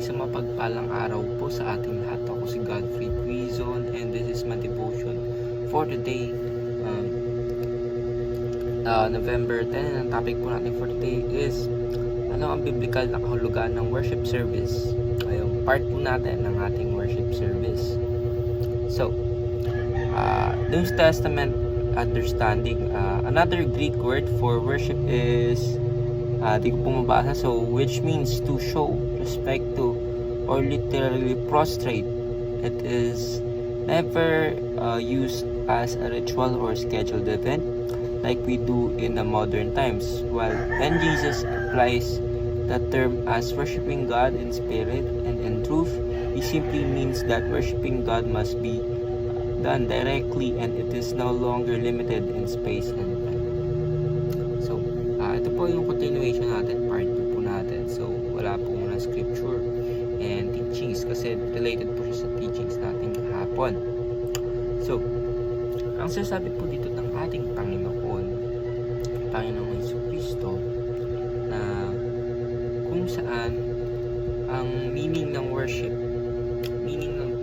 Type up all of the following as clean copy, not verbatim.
Isang mapagpalang araw po sa ating lahat. Ako si Godfrey Quizon and this is my devotion for today, November 10. Ang topic po natin for today is ano ang biblical na kahulugan ng worship service. Ayun, part po natin ng ating worship service. So, New Testament understanding, another Greek word for worship is di ko po mabasa, so which means to show respect to or literally prostrate. It is never used as a ritual or scheduled event like we do in the modern times, while when Jesus applies the term as worshiping God in spirit and in truth, he simply means that worshiping God must be done directly and it is no longer limited in space and time. So, ito po yung continuation natin, part 2 po natin. So, wala po muna scripture and teachings kasi related po siya sa teachings natin kahapon. So, ang sasabi po dito ng ating Panginoon Jesucristo, na kung saan ang meaning ng worship,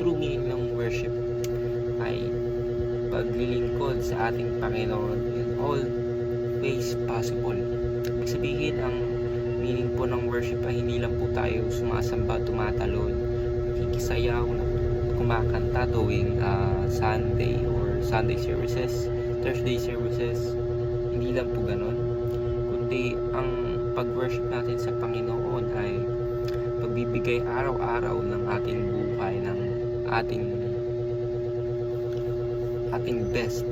true meaning ng worship ay paglilingkod sa ating Panginoon in all ways possible. Ibig sabihin, ang meaning po ng worship ay hindi lang po tayo sumasamba, tumatalon, nakikisayaw, kumakanta tuwing Sunday or Sunday services, Thursday services. Hindi lang po ganon, kundi ang pag-worship natin sa Panginoon ay pagbibigay araw-araw ng ating buhay, ng ating best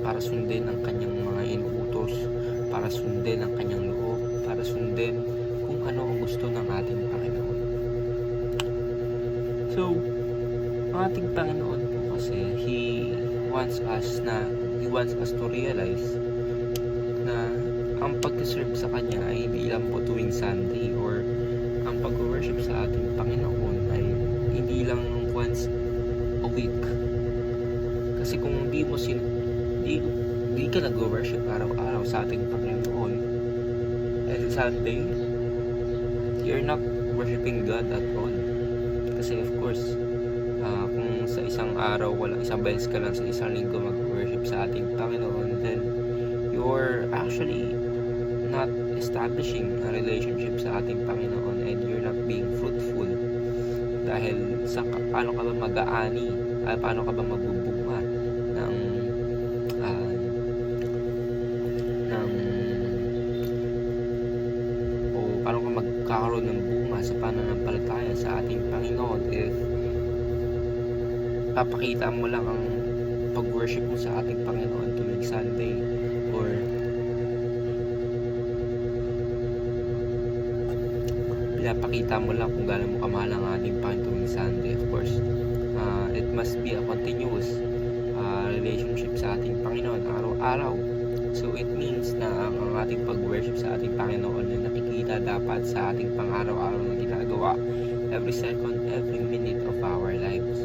para sundin ang kanyang mga inuutos, para sundin ang kanyang loob, para sundin kung ano ang gusto ng ating Panginoon. So, ang ating Panginoon po kasi, He wants us to realize na ang pag-serve sa Kanya ay hindi lang po tuwing Sunday, or ang pag-worship sa ating Panginoon ay hindi lang once a week. Kasi kung di ka nag-worship araw-araw sa ating Panginoon every Sunday, you're not worshiping God at all. Kasi of course, kung sa isang araw, isang beses ka lang sa isang linggo mag-worship sa ating Panginoon, then you're actually not establishing a relationship sa ating Panginoon and you're not being fruitful. Dahil paano ka ba mag-aani, paano ka ba magbubunga paano ka magkakaroon ng bunga sa pananampalataya sa ating Panginoon if papakita mo lang ang pag-worship mo sa ating Panginoon tuwing Sunday, or pinapakita mo lang kung gaano mo kamahal ang ating Panginoon tuwing Sunday. Of course, it must be a continuous relationship sa ating Panginoon araw-araw. So it means na ang ating pag-worship sa ating Panginoon ay nakikita dapat sa ating pang-araw-araw na ginagawa, every second, every minute of our lives.